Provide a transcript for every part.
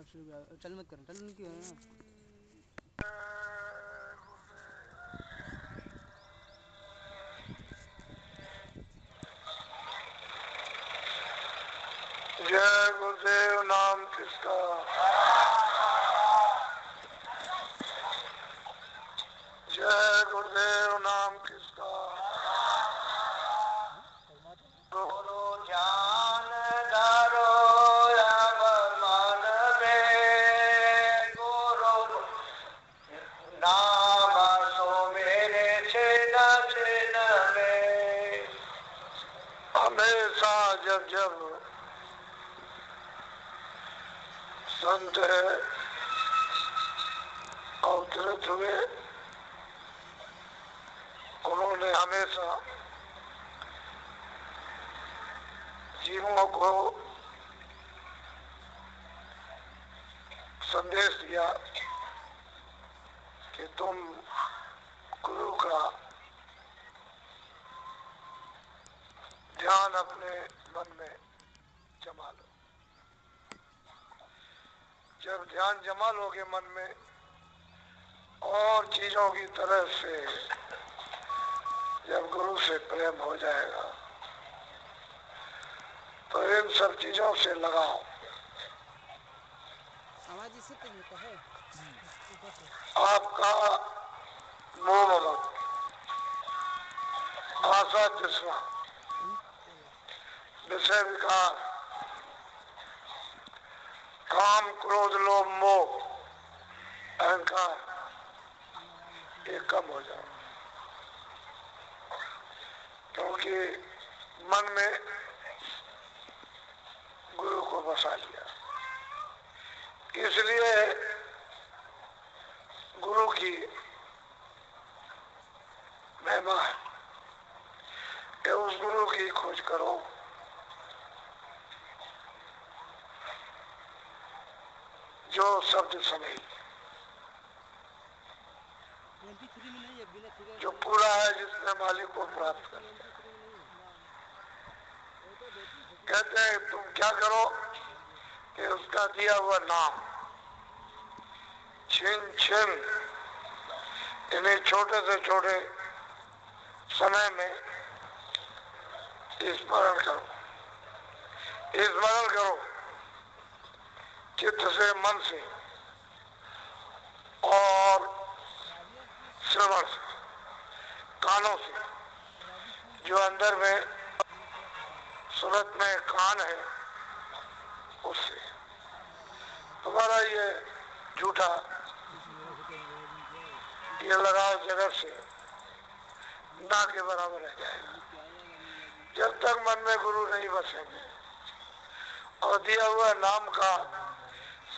चल मत कर, चल क्यों है। जय गुरुदेव नाम किसका। जय गुरुदेव नाम किसका। गुरु ज्ञान धरो अमर मन में, गुरु नाम सो मेरे छिन छिन में। हमेशा जब जब संत अवतरित हुए, उन्होंने हमेशा जीवों को संदेश दिया कि तुम गुरु का ध्यान अपने मन में जमा लो। जब ध्यान जमा लोगे मन में, और चीजों की तरह से जब गुरु से प्रेम हो जाएगा, तो इन सब चीजों से लगाओ। आवाज इससे तेज होता है आपका मोह मत, आशा तृष्णा, विषय विकार, काम क्रोध लोभ मोह अहंकार, ये कम हो जाए। क्योंकि मन में गुरु को बसा लिया। इसलिए गुरु की महिमा है कि उस गुरु की खोज करो जो शब्द समय, MP3 में नहीं है, बिना फिगर जो पूरा है, जिसने मालिक को प्राप्त कर। कहते हैं तुम क्या करो कि उसका दिया हुआ नाम छिन छिन, इन्हें छोटे से छोटे समय में स्मरण करो। स्मरण करो चित्त से, मन से और श्रवण से, कानों से। जो अंदर में सूरत में कान है, उससे तुम्हारा ये झूठा ये लगाव जगत से ना के बराबर रह जाएगा। जब तक मन में गुरु नहीं बसेंगे और दिया हुआ नाम का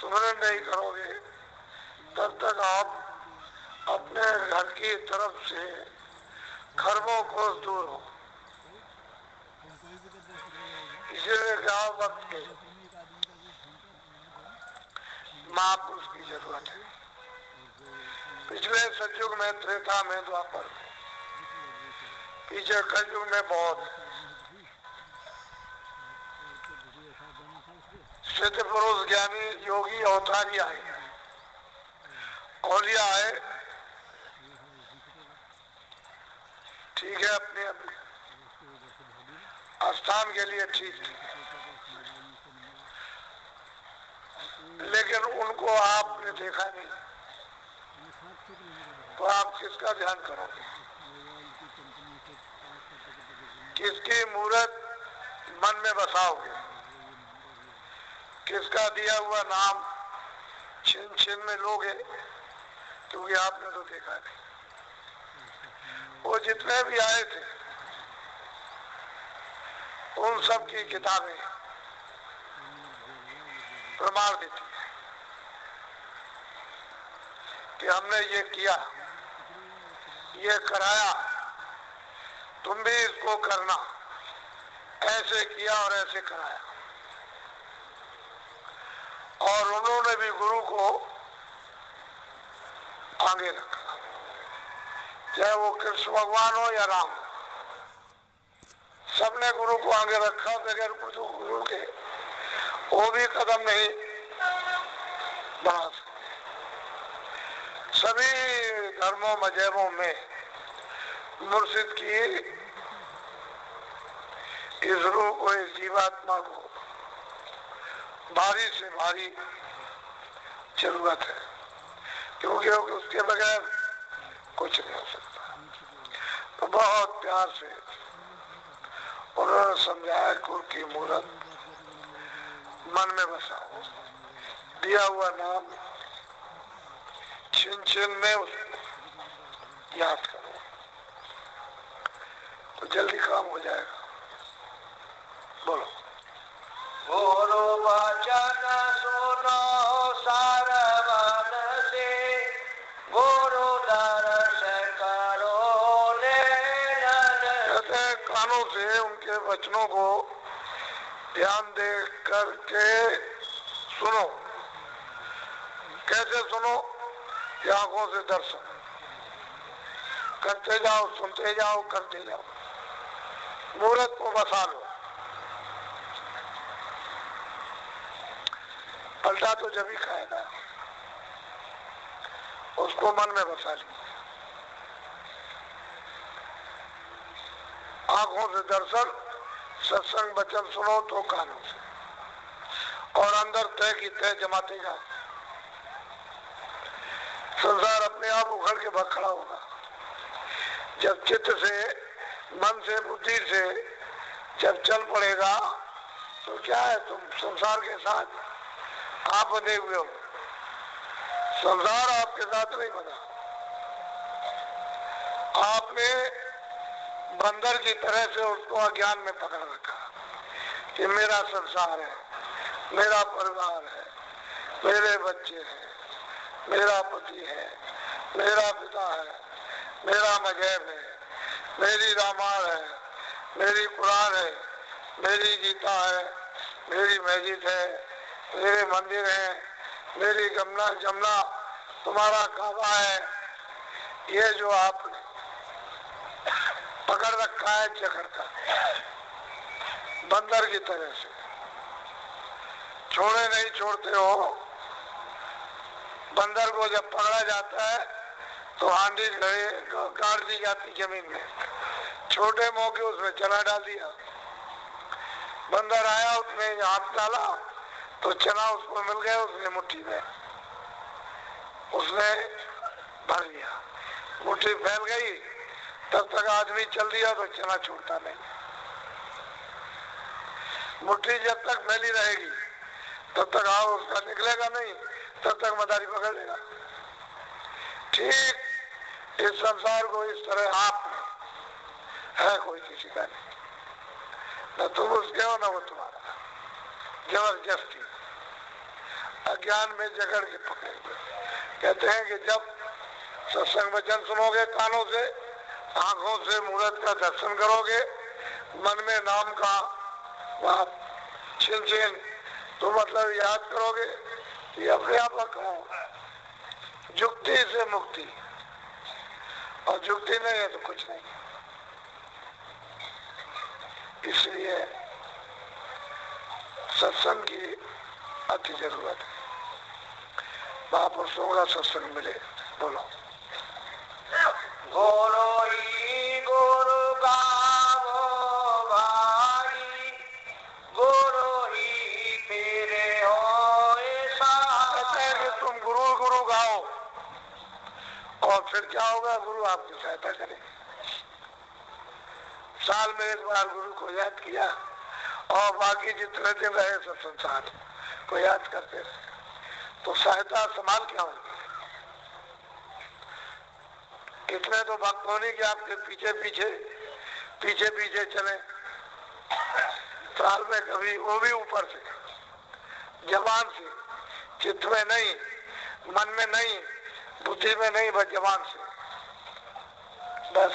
स्मरण नहीं करोगे, तब तक आप अपने घर की तरफ से खरबों कोस दूर हो। इसीलिए गाँव वक्त के महापुरुष की जरूरत है। पिछले सतयुग में, त्रेता में, द्वापर में, पीछे कलयुग में बहुत सिद्ध पुरुष ज्ञानी योगी अवतारी आए, औलिया आए। ठीक है, अपने अपने स्थान के लिए ठीक थी, लेकिन उनको आपने देखा नहीं, तो आप किसका ध्यान करोगे? किसकी मूर्त मन में बसाओगे? किसका दिया हुआ नाम छिन छिन में लोगे? क्योंकि आपने तो देखा नहीं। वो जितने भी आए थे, उन सब की किताबें प्रमाण देती है कि हमने ये किया, ये कराया, तुम भी इसको करना। ऐसे किया और ऐसे कराया। और उन्होंने भी गुरु को आगे रखा, चाहे वो कृष्ण भगवान हो या राम हो, सबने गुरु को आगे रखा। बगैर गुरु के वो भी कदम नहीं बना सके। सभी धर्मों मजहबों में मुर्शिद की इस रूह को, इस जीवात्मा को भारी से भारी जरूरत है, क्योंकि उसके बगैर कुछ नहीं हो सकता। तो बहुत प्यार से उन्होंने समझाया गुरु की मूरत मन में बसाओ, दिया हुआ नाम छिन छिन में उसको याद करो, तो जल्दी काम हो जाएगा। बोलो। गुरु वचन सुनो सरवन से, गुरु दर्श करो नैनन। कहते हैं कानों से उनके वचनों को ध्यान दे करके सुनो। कैसे सुनो? कि आंखों से दर्शन करते जाओ, सुनते जाओ, करते जाओ, मूर्त को बसा लो। पलटा तो जब ही खाएगा, उसको मन में बसा ली। आंखों से दर्शन, सत्संग वचन सुनो तो कानों से, और अंदर तय की तय जमाते जाओ। संसार अपने आप उखड़ के भाग खड़ा होगा। जब चित्त से, मन से, बुद्धि से जब चल पड़ेगा तो क्या है, तुम संसार के साथ आप बंधे हुए हो, संसार आपके साथ नहीं बना। आपने बंदर की तरह से उसको अज्ञान में पकड़ रखा कि मेरा संसार है, मेरा परिवार है, मेरे बच्चे हैं, मेरा पति है, मेरा पिता है, मेरा मजहब है, मेरी रामायण है, मेरी कुरान है, मेरी गीता है, मेरी मस्जिद है, मेरे मंदिर है, मेरी जमुना तुम्हारा काबा है। ये जो आपने पकड़ रखा है जकड़ का, बंदर की तरह से छोड़े नहीं छोड़ते हो। बंदर को जब पकड़ा जाता है तो हांडी गाड़ दी जाती जमीन में, छोटे मौके उसमें चना डाल दिया। बंदर आया, उसने हाथ डाला तो चना उसको मिल गया, उसने मुट्ठी में उसने भर लिया, मुट्ठी फैल गई। तब तक आदमी चल दिया तो चना छूटता नहीं। मुट्ठी जब तक फैली रहेगी तब तक आओ उसका निकलेगा नहीं, तब तक मदारी पकड़ लेगा। ठीक इस संसार को इस तरह आप है, कोई किसी का नहीं, न तुम उसके हो न वो तुम्हारा। जबरदस्ती अज्ञान में जकड़ के पकड़ेंगे। कहते हैं कि जब सत्संग वचन सुनोगे कानों से, आंखों से मूर्त का दर्शन करोगे, मन में नाम का बात छिन छिन तो मतलब याद करोगे, ये अपने आप रखा होगा। जुक्ति से मुक्ति, और जुक्ति नहीं है तो कुछ नहीं। इसलिए सत्संग की अति जरूरत है। महापुरुषों का सत्संग मिले। बोलो। गुरु ही गुरु गावो भाई, गुरु ही तेरे होए सहाय। कि तुम गुरु गुरु गाओ और फिर क्या होगा, गुरु आपकी सहायता करेंगे। साल में एक बार गुरु को याद किया और बाकी जितने दिन रहे सब संसार को याद करते रहे, तो सहायता संभाल क्या होगी। इतने तो भक्त होने की आपके पीछे पीछे पीछे पीछे चले। साल में कभी वो भी ऊपर से, जबान से, चित्त में नहीं, मन में नहीं, बुद्धि में नहीं, बस जबान से बस।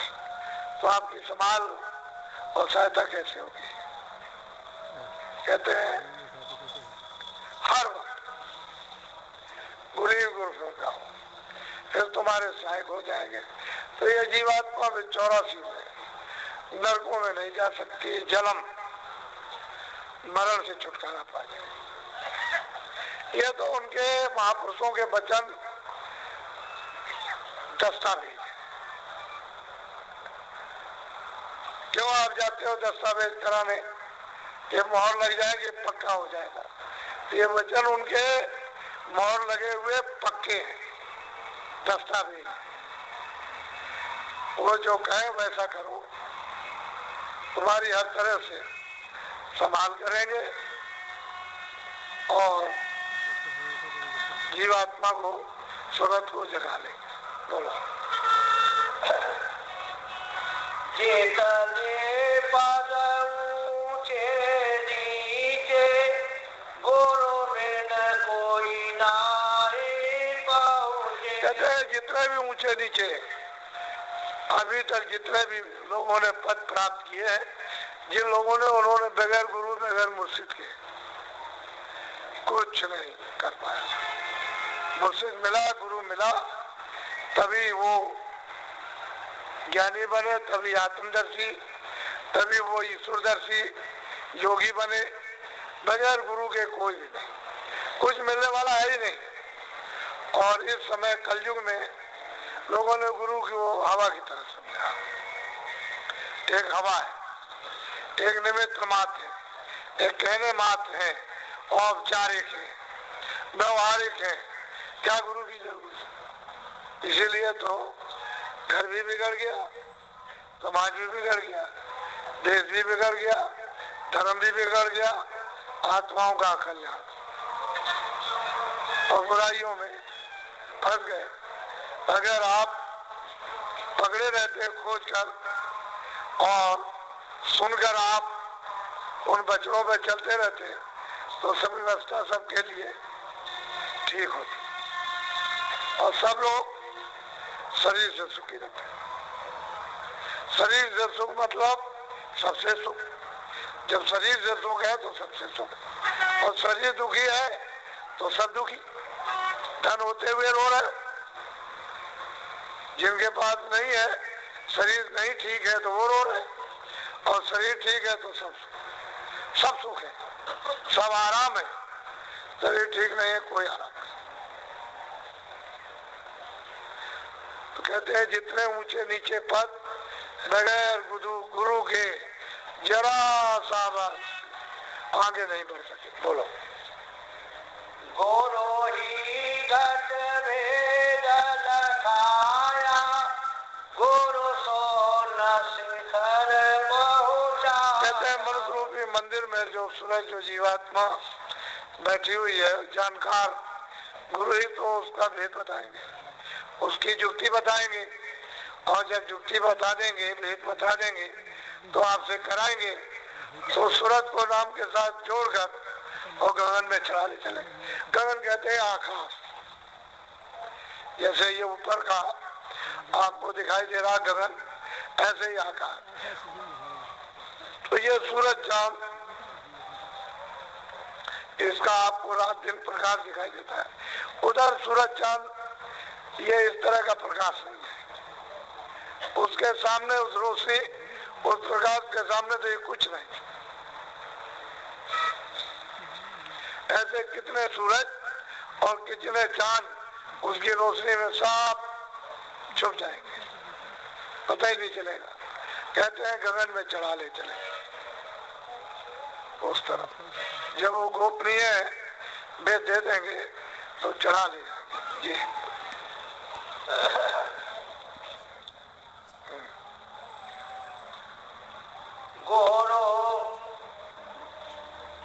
तो आपकी संभाल और सहायता कैसे होगी। कहते हैं हर वक्त गुरु ही गुरु गाओ, फिर तुम्हारे सहायक हो जाएंगे। तो ये जीवात्मा में 84 में नरकों में नहीं जा सकती, जन्म मरण से छुटकारा पा जाए। ये तो उनके महापुरुषों के वचन दस्तावेज। क्यों आप जाते हो दस्तावेज कराने? ये मोहर लग जाएगी, पक्का हो जाएगा। ये वचन उनके मोहर लगे हुए पक्के हैं, दस्तावेज। वो जो कहे वैसा करो, तुम्हारी हर तरह से संभाल करेंगे और जीवात्मा को सूरत को जगा लेंगे। बोलो। चेतने पद ऊंचे नीचे, गुरु बिन कोई नाहि पहुँचे। कहते हैं जितने भी ऊंचे नीचे अभी तक जितने भी लोगों ने पद प्राप्त किए हैं, जिन लोगों ने, उन्होंने बगैर गुरु बगैर मुर्शिद के कुछ नहीं कर पाया। मुर्शिद मिला, गुरु मिला, तभी वो ज्ञानी बने, तभी आत्मदर्शी, तभी वो ईश्वरदर्शी योगी बने। बगैर गुरु के कोई भी नहीं, कुछ मिलने वाला है ही नहीं। और इस समय कलयुग में लोगों ने गुरु की वो हवा की तरह समझा। एक हवा है, एक निमित्त मात्र है, एक कहने मात्र है, औपचारिक है, व्यवहारिक है। क्या गुरु की जरूरत है? इसीलिए तो घर भी बिगड़ गया, समाज भी बिगड़ गया, देश भी बिगड़ गया, धर्म भी बिगड़ गया, आत्माओं का कल्याण और बुराइयों में फंस गए। अगर आप पकड़े रहते खोज कर और सुनकर आप उन बचनों पर चलते रहते, तो सब व्यवस्था सबके लिए ठीक होती और सब लोग शरीर से सुखी रहते हैं। शरीर से सुख मतलब सबसे सुख। जब शरीर से सुख है तो सबसे सुख, और शरीर दुखी है तो सब दुखी। धन होते हुए रो रहे, जिनके पास नहीं है, शरीर नहीं ठीक है तो वो रो रहे, और शरीर ठीक है तो सब सुख है, सब आराम है। शरीर ठीक नहीं है, कोई आराम नहीं। तो कहते हैं जितने ऊंचे नीचे पद बगैर गुरु के जरा सा आगे नहीं बढ़ सके। बोलो। गुरु ही घट भेद लखाया, गुरु सो न शिखर पहुँचा। कहते हैं मनुष्य रूपी मंदिर में जो सूरज, जो जीवात्मा बैठी हुई है, जानकार गुरु ही तो उसका भेद बताएंगे, उसकी युक्ति बताएंगे। और जब युक्ति बता देंगे, भेद बता देंगे, तो आपसे कराएंगे, तो सूरज को नाम के साथ जोड़कर और गगन में चढ़ा ले चले। गगन कहते हैं आकाश। जैसे ये ऊपर का आपको दिखाई दे रहा गगन, ऐसे ही आकाश। तो ये सूरज चांद, इसका आपको रात दिन प्रकाश दिखाई देता है। उधर सूरज चांद ये इस तरह का प्रकाश नहीं है, उसके सामने उस रोशनी, उस प्रकाश के सामने तो ये कुछ नहीं। ऐसे कितने सूरज और कितने चांद उसकी रोशनी में सब छुप जाएंगे, पता ही नहीं चलेगा। कहते हैं गगन में चढ़ा ले चले उस तरफ। जब वो गोपनीय वे दे देंगे तो चढ़ा ले जाएंगे। जी गुरु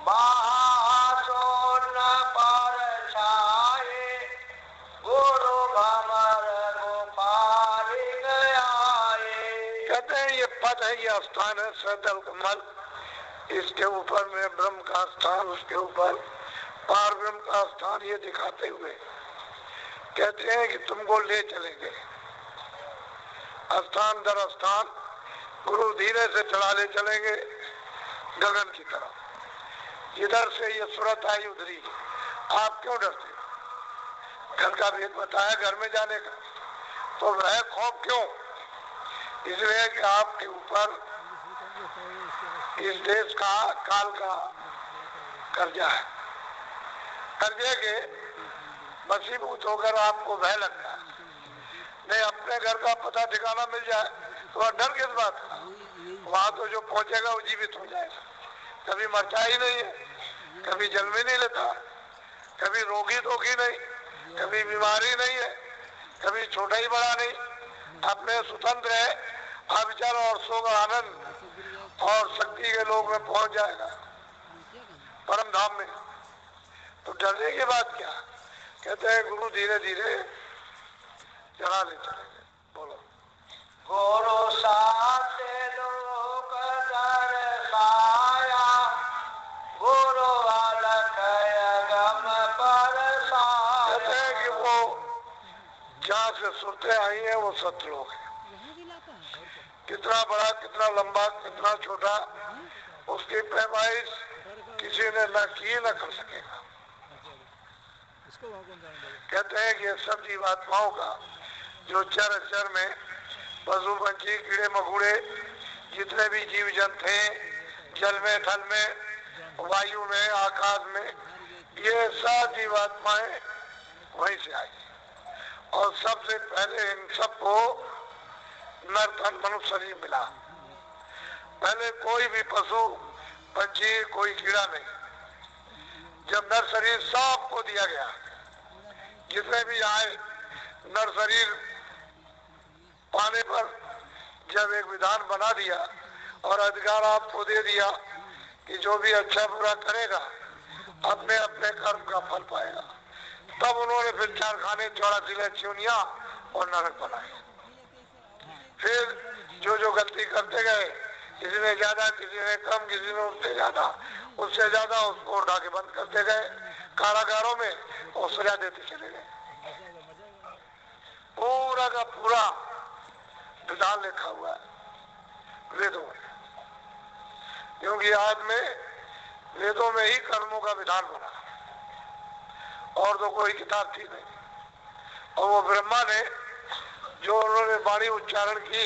महासोन पर छाए, गुरु भमर गोपाल आए। कहते हैं ये पद है, ये स्थान है सदल कमल। इसके ऊपर में ब्रह्म का स्थान, उसके ऊपर पार ब्रह्म का स्थान, ये दिखाते हुए कहते हैं कि तुमको ले चलेंगे स्थान दर स्थान। गुरु धीरे से चढ़ा ले चलेंगे गगन की तरफ। जिधर से ये सूरत आई उधरी। आप क्यों डरते हो? घर का भेद बताया घर में जाने का, तो वह खौफ क्यों? इसलिए कि आपके ऊपर इस देश का, काल का कर्जा है। दर्जे के मसीबूत होकर आपको भय लगता है। नहीं, अपने घर का पता ठिकाना मिल जाए तो वह डर किस बात का? वहां तो जो पहुंचेगा वो जीवित हो जाएगा। कभी मरता ही नहीं है, कभी जन्म ही नहीं लेता, कभी रोगी धोखी नहीं, कभी बीमारी नहीं है, कभी छोटा ही बड़ा नहीं, अपने स्वतंत्र है, अविचल और सुख आनंद और शक्ति के लोग में पहुंच जाएगा, परम धाम में। तो डरने की बात क्या? कहते हैं गुरु धीरे धीरे चला ले चलेंगे। बोलो। गुरु साथ लोक दर्शाया, गुरु अलख गम परसाया। कहते हैं कि वो जहाँ से सुरतें आई हैं वो सतलोक है। कितना बड़ा, कितना लंबा, कितना छोटा, उसकी पैमाइश किसी ने न की न कर सकेगा। कहते हैं कि ये सब जीवात्माओं का जो चर चर में पशु पंछी कीड़े मकोड़े जितने भी जीव जंतु हैं, जल में, थल में, वायु में, आकाश में, ये सब जीवात्माएं वहीं से आई। और सबसे पहले इन सबको नर तन मनुष्य शरीर मिला। पहले कोई भी पशु पंछी, कोई कीड़ा नहीं। जब नर शरीर सबको दिया गया, जितने भी आए, नर शरीर पाने पर जब एक विधान बना दिया और अधिकार आपको दे दिया कि जो भी अच्छा बुरा करेगा अपने अपने कर्म का फल पाएगा, तब उन्होंने फिर 4 खाने, 84 चूनिया और नरक बनाए। फिर जो गलती करते गए, किसी ने ज्यादा, किसी ने कम, किसी ने उससे ज्यादा उसको उठा के बंद करते गए कारागारों में और सजा देते चले गए। पूरा का पूरा विधान लिखा हुआ है वेदों में, क्योंकि आज में वेदों में ही कर्मों का विधान बना, और तो कोई किताब थी नहीं। और वो ब्रह्मा ने जो उन्होंने वाणी उच्चारण की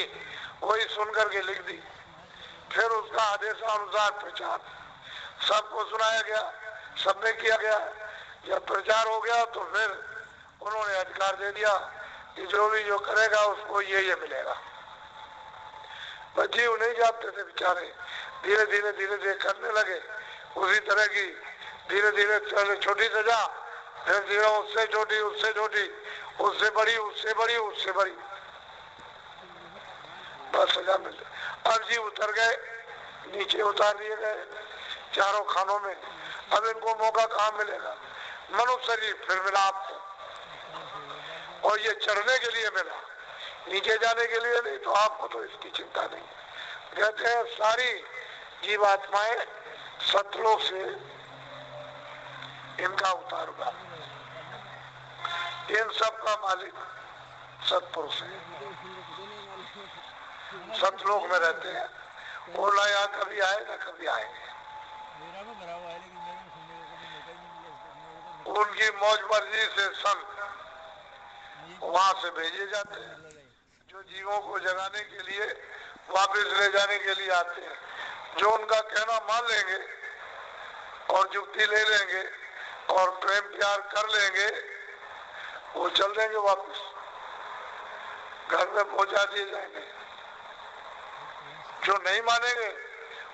वही सुनकर के लिख दी। फिर उसका आदेशानुसार प्रचार सबको सुनाया गया, सबने किया गया। जब प्रचार हो गया तो फिर उन्होंने अधिकार दे दिया कि जो भी जो करेगा उसको ये मिलेगा। पर जीव नहीं जानते थे बेचारे, धीरे धीरे धीरे धीरे करने लगे उसी तरह की। धीरे धीरे पहले छोटी सजा, फिर धीरे उससे छोटी, उससे छोटी, उससे बड़ी, उससे बड़ी, उससे बड़ी, बस सजा मिल गई। अब जीव उतर गए, नीचे उतार दिए गए चारों खानों में। अब इनको मौका कहाँ मिलेगा? मनुष्य शरीर फिर मिला आपको, और ये चढ़ने के लिए मिला, नीचे जाने के लिए नहीं। तो आपको तो इसकी चिंता नहीं। कहते हैं सारी जीवात्माएं सतलोक से इनका उतार हुआ। इन सब का मालिक सतपुरुष है, सतलोक में रहते हैं। वो ना यहाँ कभी आए ना कभी आएंगे। उनकी मौज मर्जी से संत वहां से भेजे जाते हैं, जो जीवों को जगाने के लिए, वापस ले जाने के लिए आते हैं। जो उनका कहना मान लेंगे और युक्ति ले लेंगे और प्रेम प्यार कर लेंगे, वो चल देंगे वापस, घर में पहुंचा दिए जाएंगे। जो नहीं मानेंगे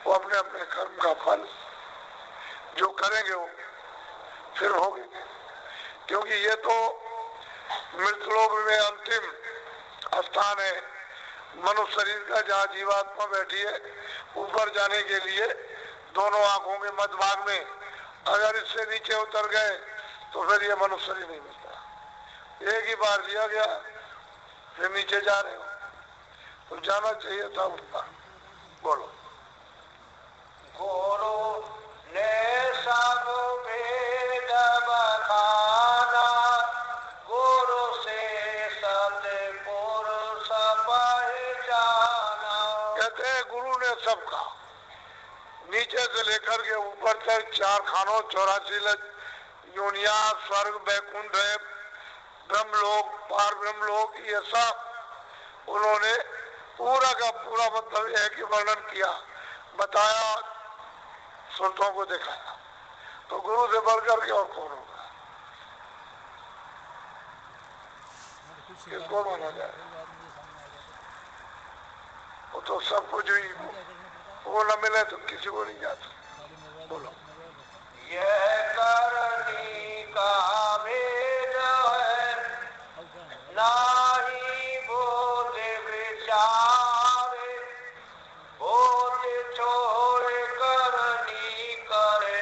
वो अपने अपने कर्म का फल जो करेंगे वो फिर भोगेंगे। क्योंकि ये तो मृतलोक में अंतिम स्थान है मनुष्य शरीर का, जहाँ जीवात्मा बैठी है। ऊपर जाने के लिए दोनों आंखों के मध्य भाग में अगर इससे नीचे उतर गए तो फिर ये मनुष्य शरीर नहीं मिलता। एक ही बार दिया गया, फिर नीचे जा रहे हो तो जाना चाहिए था ऊपर। बोलो। गुरु ने सब भेद बखाना, गुरु से सतपुरुष पहचाना। कहते हैं गुरु ने सबका नीचे से लेकर के ऊपर तक 4 खानों, 84 योनिया, स्वर्ग, बैकुंठ है, ब्रह्मलोक, पार ब्रह्मलोक, ये सब उन्होंने पूरा का पूरा मतलब है कि वर्णन किया, बताया, सुरतों को दिखाया। तो गुरु से बढ़कर के और कौन होगा? किसको माना जाए? वो तो सब कुछ ही, वो न मिले तो किसी को नहीं जाता। बोलो। यह करनी का भेद है, नाही बोध विचारे, बोध छोड़ करनी करे,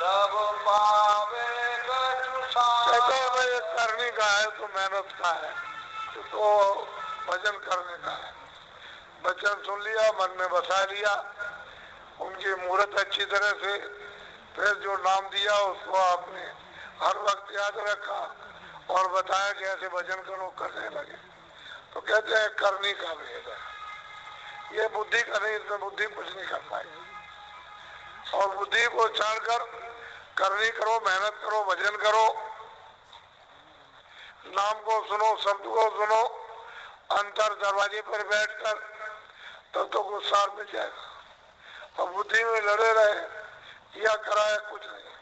तब पावे कहते गचुसारे। हैं भाई ये करने का है तो मेहनत का है, तो भजन करने का है। वचन सुन लिया, मन में बसा लिया, उनकी मूर्त अच्छी तरह से, फिर जो नाम दिया उसको आपने हर वक्त याद रखा और बताया कि ऐसे भजन करो, करने लगे। तो कहते हैं करनी का भेद है, ये बुद्धि का नहीं, इसमें बुद्धि कुछ नहीं कर पाएगी। और बुद्धि को छोड़कर करनी करो, मेहनत करो, भजन करो, नाम को सुनो, शब्द को सुनो, अंतर दरवाजे पर बैठकर, तब तो गुस्सा मिल जाएगा। और बुद्धि में लड़े रहे, किया कराया कुछ नहीं,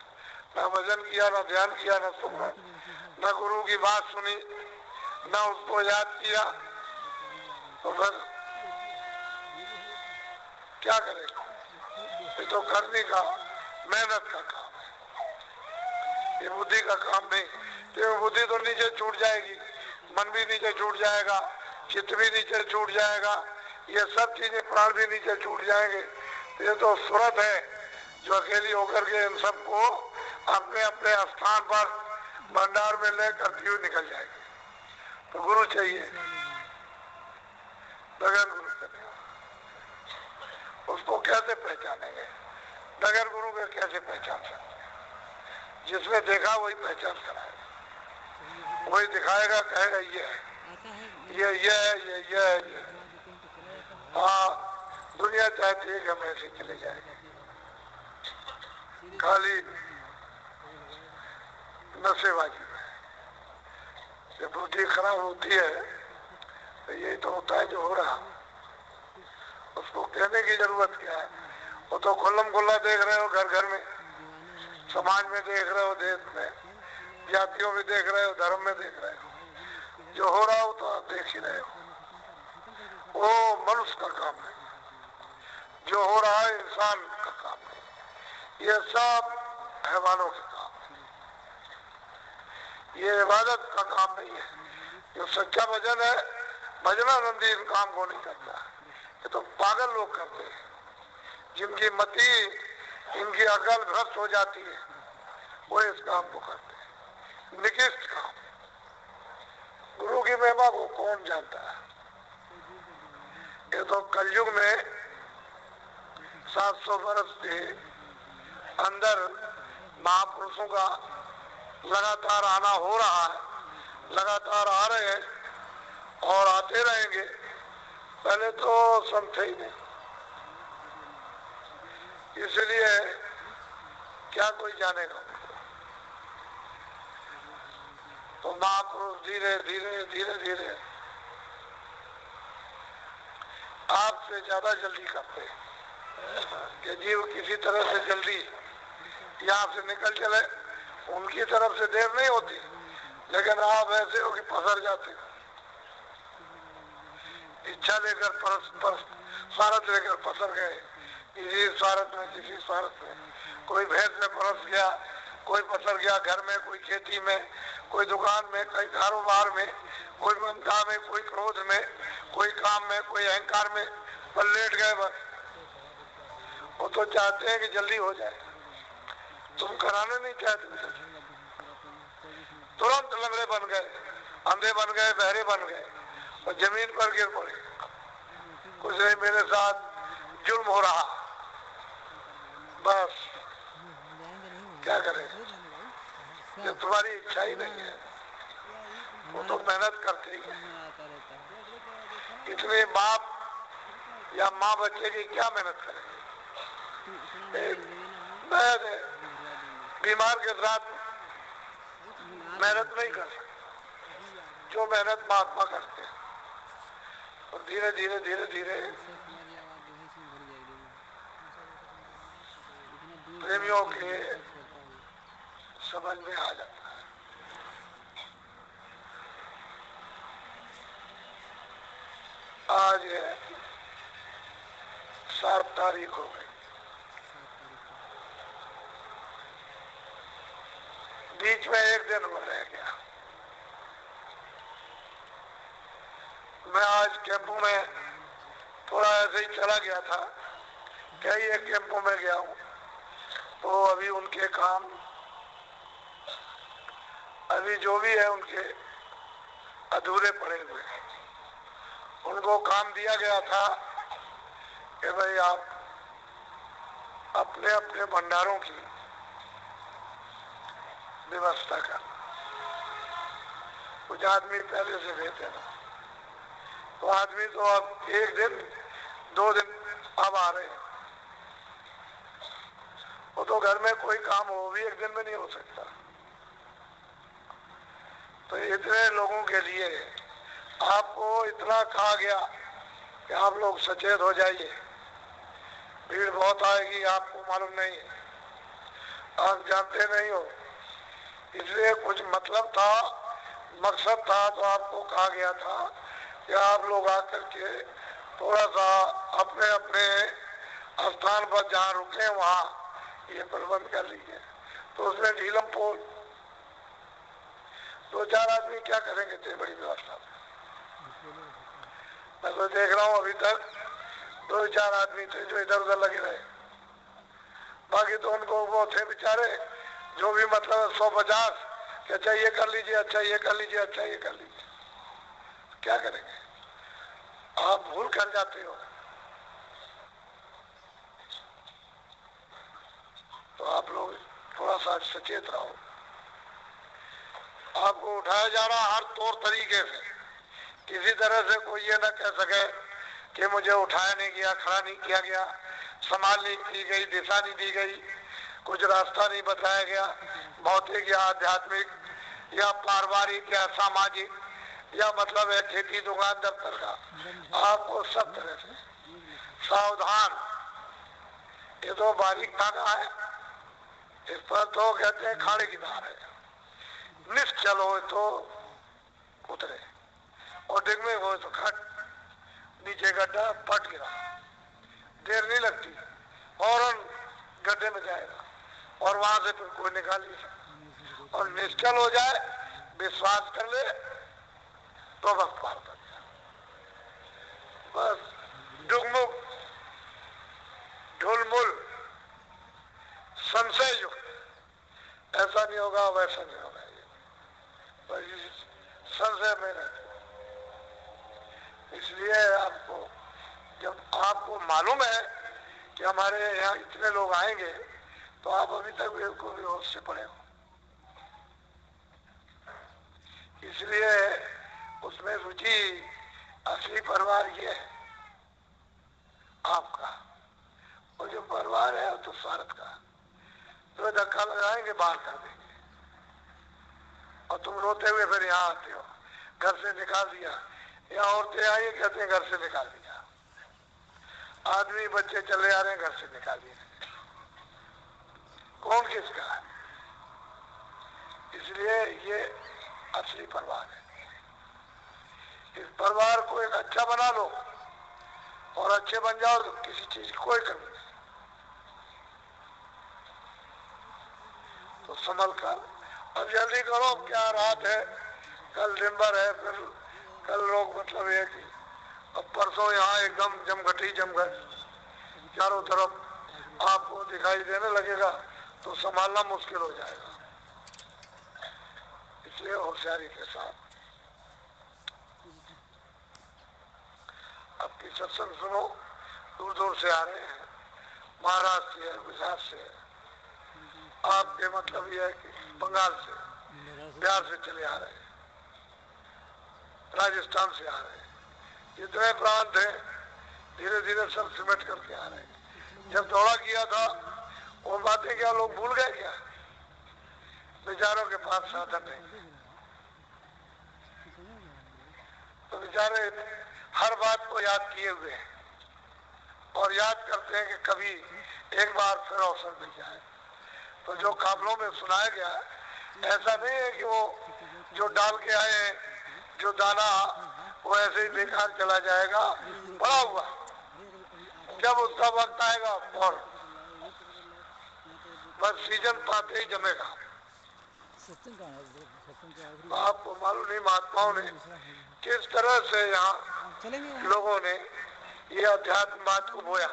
ना भजन किया, ना ध्यान किया, ना सुना, ना गुरु की बात सुनी, ना उसको याद किया, तो फिर क्या करेगा? ये तो करने का, मेहनत का काम है, ये बुद्धि का काम नहीं। तो बुद्धि तो नीचे छूट जाएगी, मन भी नीचे छूट जाएगा, चित्त भी नीचे छूट जाएगा, ये सब चीजें, प्राण भी नीचे छूट जाएंगे। तो ये तो सूरत है जो अकेली होकर के इन सबको अपने अपने स्थान पर भंडार में ले करती हुई निकल जाएगी। तो गुरु चाहिए, बगैर गुरु के नहीं। उसको कैसे पहचानेंगे? बगैर गुरु के कैसे पहचान सकते हैं? जिसने देखा वही पहचान कराएगा, वही दिखाएगा, कहेगा ये है, ये है, ये है। हाँ, दुनिया चाहती है कि हम ऐसे चले जाएंगे, खाली नशेबाजी में। जब बुद्धि खराब होती है तो यही तो होता है जो हो रहा। उसको कहने की जरूरत क्या है? वो तो खुल्लम खुल्ला देख रहे हो, घर घर में, समाज में देख रहे हो, देश में, जातियों में देख रहे हो, धर्म में देख रहे हो, जो हो रहा हो तो आप देख ही रहे हो। वो मनुष्य का काम है, जो हो रहा है इंसान का काम है, ये सब हैवानों का काम है, ये इबादत का काम नहीं है। जो सच्चा भजन है, भजनानंदी इन काम को नहीं करता, ये तो पागल लोग करते हैं, जिनकी मति, इनकी अकल भ्रष्ट हो जाती है, वो इस काम को करते हैं, निकृष्ट काम। गुरु की महिमा को कौन जानता है? ये तो कलयुग में 700 वर्ष के अंदर महापुरुषों का लगातार आना हो रहा है, लगातार आ रहे हैं और आते रहेंगे। पहले तो संत थे ही नहीं, इसलिए क्या कोई जानेगा? तो महापुरुष धीरे धीरे धीरे धीरे आपसे ज्यादा जल्दी करते हैं कि जीव किसी तरह से जल्दी यहाँ से निकल चले। उनकी तरफ से देर नहीं होती, लेकिन आप ऐसे हो कि फंसर जाते हो। इच्छा लेकर स्वार्थ लेकर फंसर गए, किसी स्वार्थ में, किसी स्वार्थ में। कोई भैंस में फंस गया, कोई फंसर गया घर में, कोई खेती में, कोई दुकान में, कोई कारोबार में, कोई ममता में, कोई क्रोध में, कोई काम में, कोई अहंकार में, पर लेट गए बस। वो तो चाहते हैं कि जल्दी हो जाए, तुम कराने नहीं चाहते, तुरंत लंगड़े बन गए, अंधे बन गए, बहरे बन गए और जमीन पर गिर पड़े। कुछ नहीं, मेरे साथ जुल्म हो रहा, बस क्या करें? जब तुम्हारी इच्छा ही नहीं है, वो तो मेहनत करते ही है। इतने बाप या माँ बच्चे की क्या मेहनत करेंगे? मैं बीमार के साथ मेहनत नहीं कर सकते जो मेहनत महात्मा करते हैं। और धीरे धीरे धीरे धीरे प्रेमियों के समझ में आ जाता है। आज है 7 तारीख हो गई, बीच में एक दिन वो रह गया। मैं आज कैंपों में थोड़ा ऐसे ही चला गया था, कई एक कैंपों में गया हूँ, तो अभी उनके काम अभी जो भी है उनके अधूरे पड़े हुए हैं। उनको काम दिया गया था कि भाई आप अपने अपने भंडारों की व्यवस्था करना। कुछ आदमी पहले से गए थे ना, तो आदमी तो अब एक दिन 2 दिन अब आ रहे हैं। वो तो घर में कोई काम हो भी एक दिन में नहीं हो सकता। तो इतने लोगों के लिए आपको इतना कहा गया कि आप लोग सचेत हो जाइए, भीड़ बहुत आएगी, आपको मालूम नहीं है, आप जानते नहीं हो, इसलिए कुछ मतलब था, मकसद था, तो आपको कहा गया था कि आप लोग आकर के थोड़ा सा अपने अपने स्थान पर जहाँ रुके वहाँ ये प्रबंध कर लीजिए। तो उसमें ढीलम पोल 2-4 आदमी क्या करेंगे इतनी बड़ी व्यवस्था में। मैं तो देख रहा हूँ अभी तक 2-4 आदमी थे जो इधर उधर लगे रहे, बाकी तो उनको वो थे बेचारे जो भी मतलब 150 कि अच्छा ये कर लीजिए, अच्छा ये कर लीजिए, अच्छा ये कर लीजिए। क्या करेंगे, आप भूल कर जाते हो। तो आप लोग थोड़ा सा सचेत रहो। आपको उठाया जा रहा हर तौर तरीके से, किसी तरह से कोई ये ना कह सके कि मुझे उठाया नहीं गया, खड़ा नहीं किया गया, संभाल नहीं की गई, दिशा नहीं दी गई, कुछ रास्ता नहीं बताया गया, भौतिक या आध्यात्मिक या पारिवारिक या सामाजिक या मतलब है खेती दुकान दफ्तर का। आपको सब तरह से सावधान। ये तो बारीक धागा है, इस पर तो कहते हैं खाड़े की धार है। निश्चल हो तो उतरे और डिगमे हो तो खट, नीचे गड्ढा फट गिरा, देर नहीं लगती, फौरन गड्ढे में जाएगा और वहां से फिर कोई निकाल नहीं सकता। और निश्चल हो जाए, विश्वास कर ले तो बस पार कर गया। बस डुगमुग ढुलमुल संशय युक्त, ऐसा नहीं होगा वैसा नहीं होगा, ये संशय में रहते। इसलिए आपको जब आपको मालूम है कि हमारे यहाँ इतने लोग आएंगे, तो आप अभी तक बिल्कुल होश से पड़े हो। इसलिए उसमें रुचि असली परिवार ये है आपका, और जो परिवार है वो तो स्वार्थ का। तो धक्का लगाएंगे, बाहर कर देंगे, और तुम रोते हुए फिर यहाँ आते हो, घर से निकाल दिया। यहाँ औरतें आई कहते हैं घर से निकाल दिया, आदमी बच्चे चले आ रहे हैं घर से निकाल दिए। कौन किसका है? इसलिए ये असली परिवार है। इस परिवार को एक अच्छा बना लो और अच्छे बन जाओ तो किसी चीज की कोई कमी नहीं। तो संभल कर अब जल्दी करो, क्या रात है, कल दिन भर है, फिर कल लोग मतलब ये कि अब परसों यहाँ एकदम जमघटी जमघट चारों तरफ आपको दिखाई देने लगेगा, तो संभालना मुश्किल हो जाएगा। इसलिए होशियारी के साथ आपकी सत्संग सुनो। दूर दूर से आ रहे हैं, महाराष्ट्र से, गुजरात से, आपके मतलब ये है कि बंगाल से, बिहार से चले आ रहे हैं, राजस्थान से आ रहे हैं, जितने प्रांत हैं धीरे धीरे सब सिमट करके आ रहे हैं। जब दौड़ा किया था वो बातें क्या लोग भूल गए क्या? बेचारों के पास साधन नहीं, तो बेचारे हर बात को याद किए हुए हैं और याद करते हैं कि कभी एक बार फिर अवसर मिल जाए। तो जो काबलों में सुनाया गया, ऐसा नहीं है कि वो जो डाल के आए जो दाना वो ऐसे ही बेकार चला जाएगा, पड़ा हुआ। जब उसका वक्त आएगा और बस सीजन पाते ही जमेगा। आपको मालूम नहीं महात्माओं ने किस तरह से यहाँ लोगों ने ये अध्यात्मवाद को बोया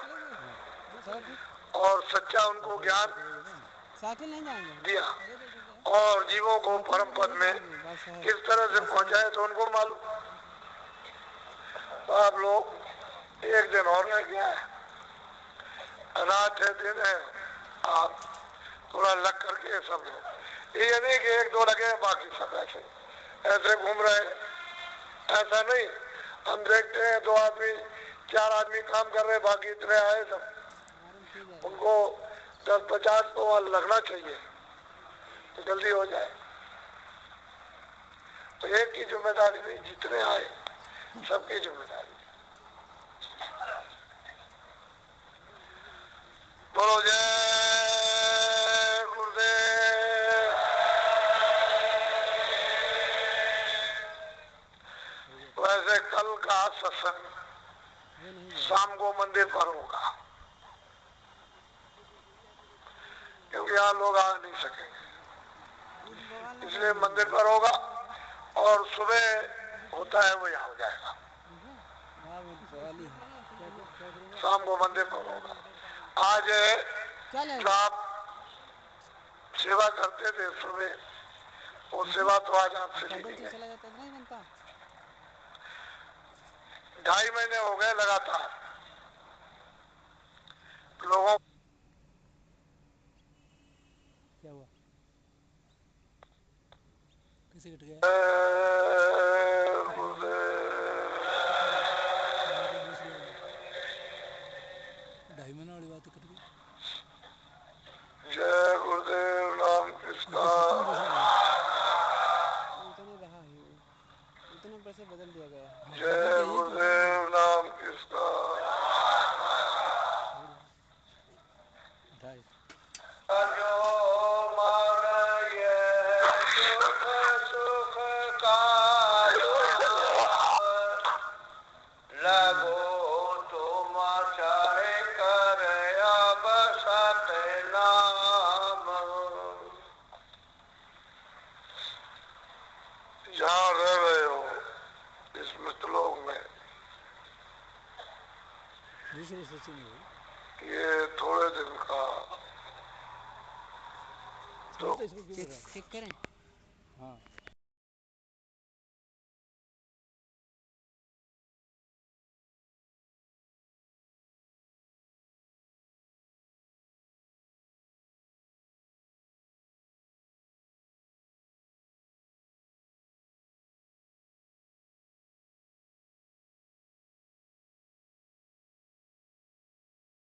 और सच्चा उनको ज्ञान दिया और जीवों को परम पद में किस तरह से पहुंचाए तो उनको मालूम। तो आप लोग एक दिन और रह गया है, रात है दिन है, आप थोड़ा लग करके सब लोग, ये नहीं कि एक दो लगे बाकी सब ऐसे घूम रहे, ऐसा नहीं। हम देखते हैं 2 आदमी 4 आदमी काम कर रहे, बाकी इतने आए सब, उनको 10-50 तो वहां लगना चाहिए तो जल्दी हो जाए। तो एक की जिम्मेदारी नहीं, जितने आए सबकी जिम्मेदारी। बोलो जय गुरुदेव। वैसे कल का सत्संग शाम को मंदिर पर होगा, क्योंकि यहाँ लोग आ नहीं सकेंगे, इसलिए मंदिर पर होगा। और सुबह होता है वो यहाँ हो जाएगा, शाम को मंदिर पर होगा। आज आप सेवा करते थे सुबह, वो सेवा तो आज आपसे ली नहीं है। 2.5 महीने हो गए लगातार लोगों। क्या हुआ? कैसे कट गया? ढाई महीने वाली बात कट गई। जय गुरुदेव नाम किसका। उतने रहा है, उतने पैसे बदल दिया गया है। जय गुरुदेव नाम किसका। ढाई लगो तुम चाहे कर अब सत नाम। जहाँ रह रहे हो इस मृतलोक में, दूसरी सचिन है ये थोड़े दिन का तो चेक करें। हाँ